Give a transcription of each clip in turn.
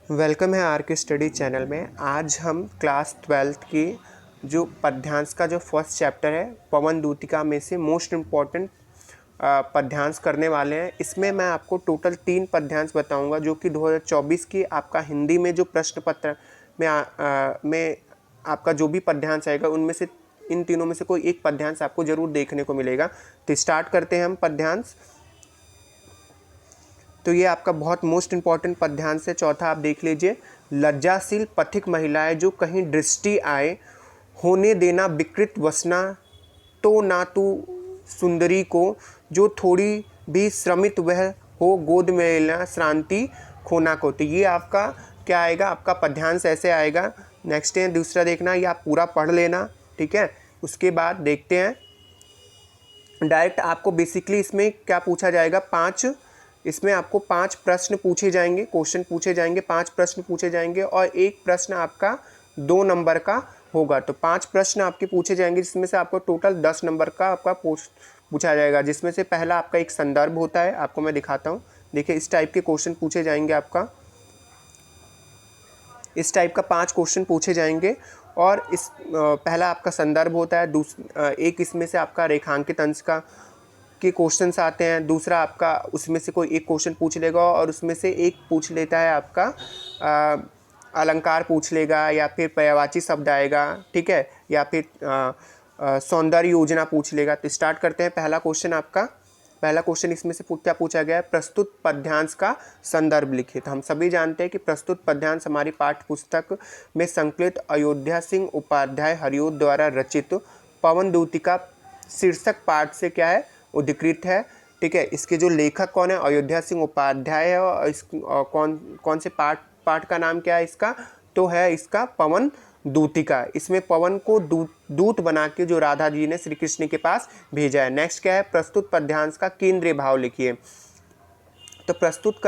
Welcome है are के study channel में। आज हम क्लास 12th की जो पद्यांश का जो फर्स्ट चैप्टर है पवन दूतिका में से मोस्ट इम्पॉर्टेंट पद्यांश करने वाले हैं। इसमें मैं आपको टोटल 3 पद्यांश बताऊंगा जो कि 2024 की आपका हिंदी में जो प्रश्न पत्र में आपका जो भी पद्यांश आएगा उनमें से इन तीनों में से कोई एक पद्यांश आपको ज़रूर देखने को मिलेगा। तो स्टार्ट करते हैं हम पद्यांश। तो ये आपका बहुत मोस्ट इम्पॉर्टेंट पद्यांश है। चौथा आप देख लीजिए, लज्जाशील पथिक महिलाएं जो कहीं दृष्टि आए, होने देना विकृत वसना, तो ना तू सुंदरी को, जो थोड़ी भी श्रमित वह हो, गोद में लेना श्रांति खोना को। तो ये आपका क्या आएगा, आपका पद्यांश ऐसे आएगा। नेक्स्ट है दूसरा देखना, ये आप पूरा पढ़ लेना, ठीक है। उसके बाद देखते हैं डायरेक्ट आपको बेसिकली इसमें क्या पूछा जाएगा, इसमें आपको 5 प्रश्न पूछे जाएंगे, क्वेश्चन पूछे जाएंगे, 5 प्रश्न पूछे जाएंगे और एक प्रश्न आपका 2 नंबर का होगा। तो 5 प्रश्न आपके पूछे जाएंगे जिसमें से आपको टोटल 10 नंबर का आपका पूछा जाएगा। जिसमें से पहला आपका एक संदर्भ होता है, आपको मैं दिखाता हूँ। देखिए इस टाइप के क्वेश्चन पूछे जाएंगे, आपका इस टाइप का 5 क्वेश्चन पूछे जाएंगे और इस पहला आपका संदर्भ होता है। एक इसमें से आपका रेखांकित अंश का के क्वेश्चंस आते हैं। दूसरा आपका उसमें से कोई एक क्वेश्चन पूछ लेगा और उसमें से एक पूछ लेता है आपका अलंकार पूछ लेगा, या फिर पर्यायवाची शब्द आएगा, ठीक है, या फिर सौंदर्य योजना पूछ लेगा। तो स्टार्ट करते हैं। पहला क्वेश्चन इसमें से क्या पूछा गया है, प्रस्तुत पद्यांश का संदर्भ लिखिए। तो हम सभी जानते हैं कि प्रस्तुत पद्यांश हमारी पाठ्य पुस्तक में संकलित अयोध्या सिंह उपाध्याय हरिओद द्वारा रचित पवन दूतिका शीर्षक पाठ से क्या है, उद्धृत है, ठीक है। इसके जो लेखक कौन है, अयोध्या सिंह उपाध्याय है। और कौन से पाठ का नाम क्या है इसका, तो है इसका पवन दूतिका। इसमें पवन को दूत बना के जो राधा जी ने श्री कृष्ण के पास भेजा है। नेक्स्ट क्या है, प्रस्तुत पद्यांश का केंद्रीय भाव लिखिए। तो प्रस्तुत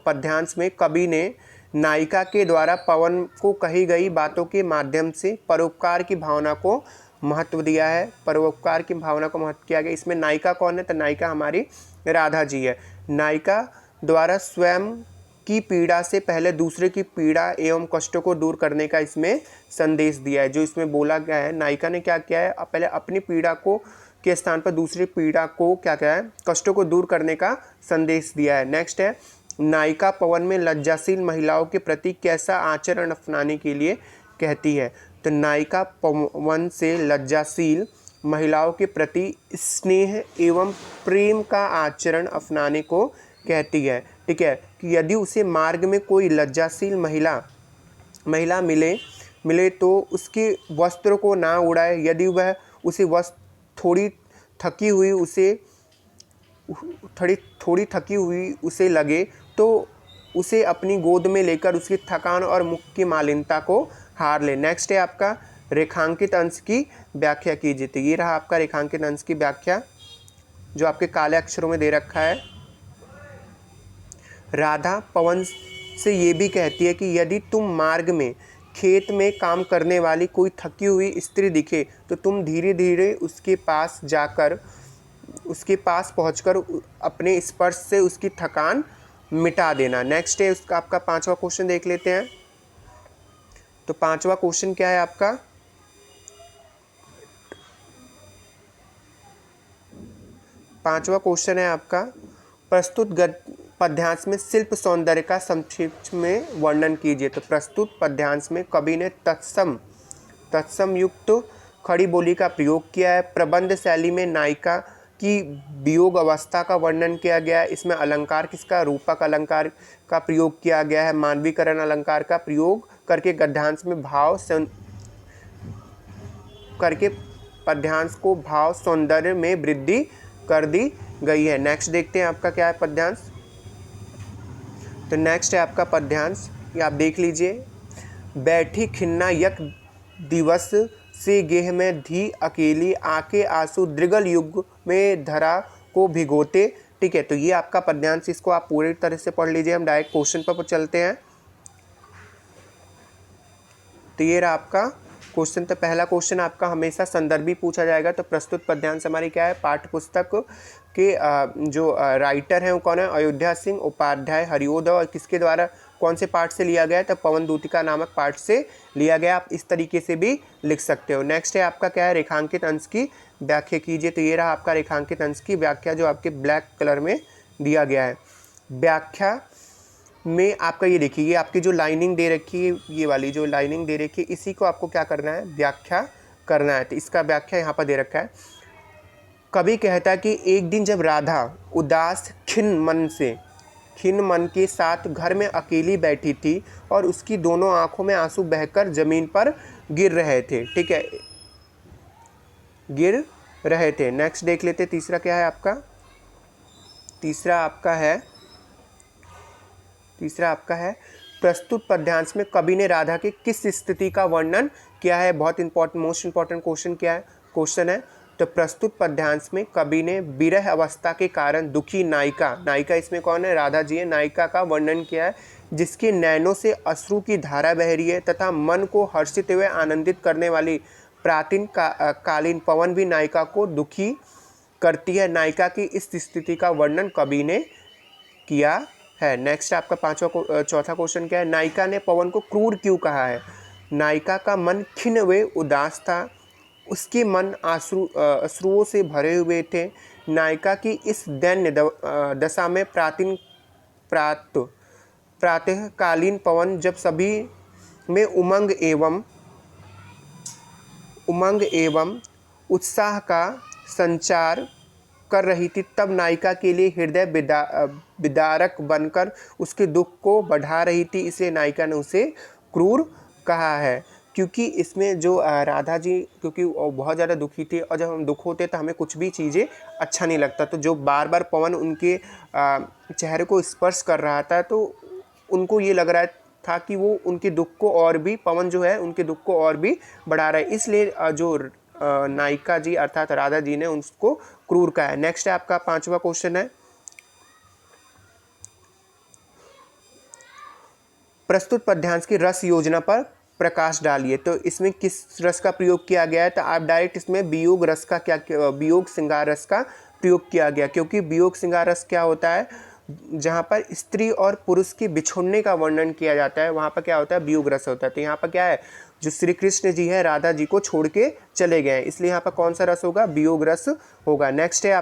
पद्यांश में कवि ने नायिका के द्वारा पवन को कही गई बातों के माध्यम से परोपकार की भावना को महत्व दिया है। परोपकार की भावना को महत्व किया गया। इसमें नायिका कौन है, तो नायिका हमारी राधा जी है। नायिका द्वारा स्वयं की पीड़ा से पहले दूसरे की पीड़ा एवं कष्टों को दूर करने का इसमें संदेश दिया है। जो इसमें बोला गया है, नायिका ने क्या किया है, पहले अपनी पीड़ा को के स्थान पर दूसरी पीड़ा को क्या किया है, कष्टों को दूर करने का संदेश दिया है। नेक्स्ट है, नायिका पवन में लज्जाशील महिलाओं के प्रति कैसा आचरण अपनाने के लिए कहती है। तो नायिका पवन से लज्जाशील महिलाओं के प्रति स्नेह एवं प्रेम का आचरण अपनाने को कहती है, ठीक है। कि यदि उसे मार्ग में कोई लज्जाशील महिला मिले तो उसके वस्त्र को ना उड़ाए। यदि वह उसे वस्त्र थोड़ी थकी हुई उसे लगे तो उसे अपनी गोद में लेकर उसकी थकान और मुख की मालिनता को हार ले। नेक्स्ट है आपका रेखांकित अंश की व्याख्या कीजिए। तो ये रहा आपका रेखांकित अंश की व्याख्या जो आपके काले अक्षरों में दे रखा है। राधा पवन से ये भी कहती है कि यदि तुम मार्ग में खेत में काम करने वाली कोई थकी हुई स्त्री दिखे तो तुम धीरे धीरे उसके पास पहुंचकर अपने स्पर्श से उसकी थकान मिटा देना। नेक्स्ट है उसका आपका 5वां क्वेश्चन देख लेते हैं। तो 5वां क्वेश्चन क्या है आपका, पांचवा क्वेश्चन है आपका, प्रस्तुत पद्यांश में शिल्प सौंदर्य का संक्षिप्त में वर्णन कीजिए। तो प्रस्तुत पद्यांश में कवि ने तत्सम युक्त खड़ी बोली का प्रयोग किया है। प्रबंध शैली में नायिका की वियोग अवस्था का वर्णन किया गया है। इसमें अलंकार किसका, रूपक अलंकार का प्रयोग किया गया है। मानवीकरण अलंकार का प्रयोग करके गद्यांश में पद्यांश को भाव सौंदर्य में वृद्धि कर दी गई है। नेक्स्ट देखते हैं आपका क्या है पद्यांश। तो नेक्स्ट है आपका पद्यांश, ये आप देख लीजिए। बैठी खिन्ना यक दिवस से गेह में धी अकेली, आके आंसू दृगल युग में धरा को भिगोते, ठीक है। तो ये आपका पद्यांश, इसको आप पूरी तरह से पढ़ लीजिए। हम डायरेक्ट क्वेश्चन पर चलते हैं। तो ये रहा आपका क्वेश्चन। तो पहला क्वेश्चन आपका हमेशा संदर्भी पूछा जाएगा। तो प्रस्तुत पद्यांश हमारी क्या है, पाठ्य पुस्तक के जो राइटर हैं वो कौन है, अयोध्या सिंह उपाध्याय हरिओद, और किसके द्वारा कौन से पार्ट से लिया गया है? तो पवन दूतिका नामक पार्ट से लिया गया। आप इस तरीके से भी लिख सकते हो। नेक्स्ट है आपका क्या है? रेखांकित अंश की व्याख्या कीजिए। तो ये रहा आपका रेखांकित अंश की व्याख्या जो आपके ब्लैक कलर में दिया गया है। व्याख्या में आपका ये देखिए, ये आपकी जो लाइनिंग दे रखी है, ये वाली जो लाइनिंग दे रखी है, इसी को आपको क्या करना है? व्याख्या करना है। तो इसका व्याख्या यहाँ पर दे रखा है। कवि कहता है कि एक दिन जब राधा उदास खिन्न मन के साथ घर में अकेली बैठी थी और उसकी दोनों आंखों में आंसू बहकर जमीन पर गिर रहे थे। ठीक है, गिर रहे थे। नेक्स्ट देख लेते, तीसरा क्या है आपका? तीसरा आपका है प्रस्तुत पद्यांश में कवि ने राधा की किस स्थिति का वर्णन किया है? बहुत इंपॉर्टेंट, मोस्ट इंपॉर्टेंट क्वेश्चन है। तो प्रस्तुत पद्यांश में कवि ने विरह अवस्था के कारण दुखी नायिका इसमें कौन है? राधा जी है। नायिका का वर्णन किया है, जिसके नैनों से अश्रु की धारा बह रही है तथा मन को हर्षित हुए आनंदित करने वाली प्राचीन कालीन पवन भी नायिका को दुखी करती है। नायिका की इस स्थिति का वर्णन कवि ने किया है। नेक्स्ट आपका चौथा क्वेश्चन क्या है? नायिका ने पवन को क्रूर क्यों कहा है? नायिका का मन खिन्न व उदास था, उसके मन अश्रुओं से भरे हुए थे। नायिका की इस दैन्य दशा में प्रातःकालीन पवन जब सभी में उमंग एवं उत्साह का संचार कर रही थी, तब नायिका के लिए हृदय विदारक बनकर उसके दुख को बढ़ा रही थी, इसलिए नायिका ने उसे क्रूर कहा है। क्योंकि इसमें जो राधा जी, क्योंकि बहुत ज़्यादा दुखी थी, और जब हम दुख होते तो हमें कुछ भी चीज़ें अच्छा नहीं लगता, तो जो बार बार पवन उनके चेहरे को स्पर्श कर रहा था, तो उनको ये लग रहा था कि वो उनके दुख को और भी, पवन जो है उनके दुख को और भी बढ़ा रहा है, इसलिए जो नायिका जी अर्थात राधा जी ने उसको क्रूर कहा है। नेक्स्ट है आपका पांचवा क्वेश्चन है, प्रस्तुत पद्यांश की रस योजना पर प्रकाश डालिए। तो इसमें किस रस का प्रयोग किया गया है? तो आप डायरेक्ट इसमें वियोग श्रृंगार रस का प्रयोग किया गया, क्योंकि वियोग श्रृंगार रस क्या होता है? जहाँ पर स्त्री और पुरुष के बिछुड़ने का वर्णन किया जाता है, वहाँ पर क्या होता है? वियोग रस होता है। तो यहाँ पर क्या है? जो श्री कृष्ण जी है राधा जी को छोड़ के चले गए, इसलिए यहाँ पर कौन सा रस होगा? वियोग रस होगा। नेक्स्ट है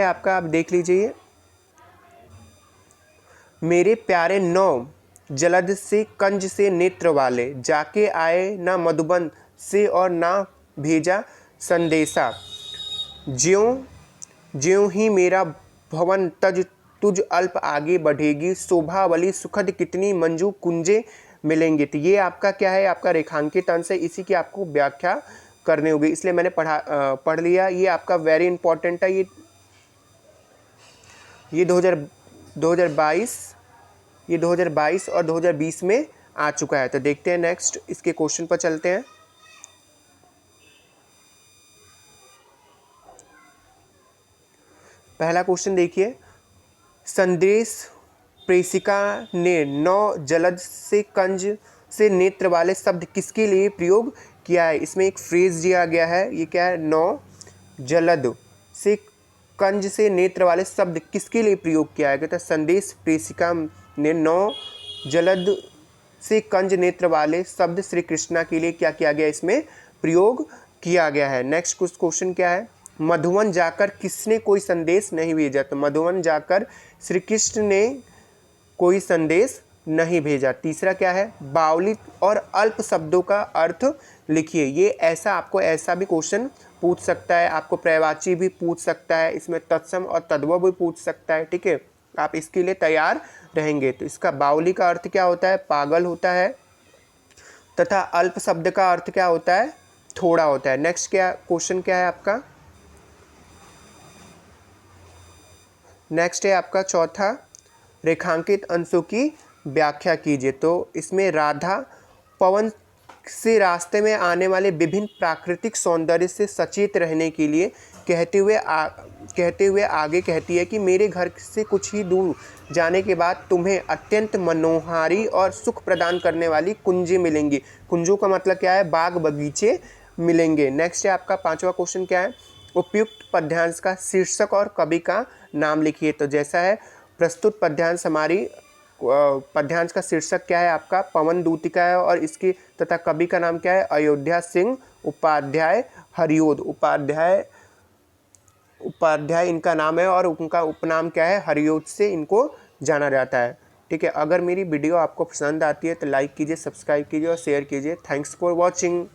आपका आप देख लीजिए, मेरे प्यारे नौ जलद से कंज से नेत्र वाले, जाके आए ना मधुबन से और ना भेजा संदेशा, ज्यों ही मेरा भवन तुझ अल्प आगे बढ़ेगी, शोभावली सुखद कितनी मंजू कुंजे मिलेंगे। तो ये आपका क्या है? आपका रेखांकित अंश है, इसी की आपको व्याख्या करनी होगी, इसलिए मैंने पढ़ लिया। ये आपका वेरी इंपॉर्टेंट है। ये 2022 और 2020 में आ चुका है। तो देखते हैं नेक्स्ट इसके क्वेश्चन पर चलते हैं। पहला क्वेश्चन देखिए, संदेश प्रेषिका ने नौ जलद से कंज से नेत्र वाले शब्द किसके लिए प्रयोग किया है? इसमें एक फ्रेज दिया गया है, ये क्या है? नौ जलद से कंज से नेत्र वाले शब्द किसके लिए प्रयोग किया है? कहता है संदेश प्रेषिका ने नौ जलद से कंज नेत्र वाले शब्द श्री कृष्णा के लिए क्या किया गया? इसमें प्रयोग किया गया है। नेक्स्ट कुछ क्वेश्चन क्या है, मधुवन जाकर किसने कोई संदेश नहीं भेजा? तो मधुवन जाकर श्री कृष्ण ने कोई संदेश नहीं भेजा। तीसरा क्या है, बावली और अल्प शब्दों का अर्थ लिखिए। ये आपको ऐसा भी क्वेश्चन पूछ सकता है, आपको पर्यायवाची भी पूछ सकता है, इसमें तत्सम और तद्भव भी पूछ सकता है। ठीक है, आप इसके लिए तैयार रहेंगे। तो इसका बावली का अर्थ क्या होता है? पागल होता है, तथा अल्प शब्द का अर्थ क्या होता है? थोड़ा होता है। नेक्स्ट क्वेश्चन क्या है आपका? नेक्स्ट है आपका चौथा, रेखांकित अंशों की व्याख्या कीजिए। तो इसमें राधा पवन से रास्ते में आने वाले विभिन्न प्राकृतिक सौंदर्य से सचेत रहने के लिए कहते हुए आगे कहती है कि मेरे घर से कुछ ही दूर जाने के बाद तुम्हें अत्यंत मनोहारी और सुख प्रदान करने वाली कुंजें मिलेंगी। कुंजों का मतलब क्या है? बाग बगीचे मिलेंगे। नेक्स्ट है आपका पांचवा क्वेश्चन क्या है, उपयुक्त पद्यांश का शीर्षक और कवि का नाम लिखिए। तो जैसा है, प्रस्तुत पद्यांश हमारी पद्यांश का शीर्षक क्या है आपका, पवन दूतिका है, और इसकी तथा कवि का नाम क्या है, अयोध्या सिंह उपाध्याय हरियोध। उपाध्याय इनका नाम है, और उनका उपनाम क्या है, हरियोध से इनको जाना जाता है। ठीक है, अगर मेरी वीडियो आपको पसंद आती है तो लाइक कीजिए, सब्सक्राइब कीजिए और शेयर कीजिए। Thanks for watching.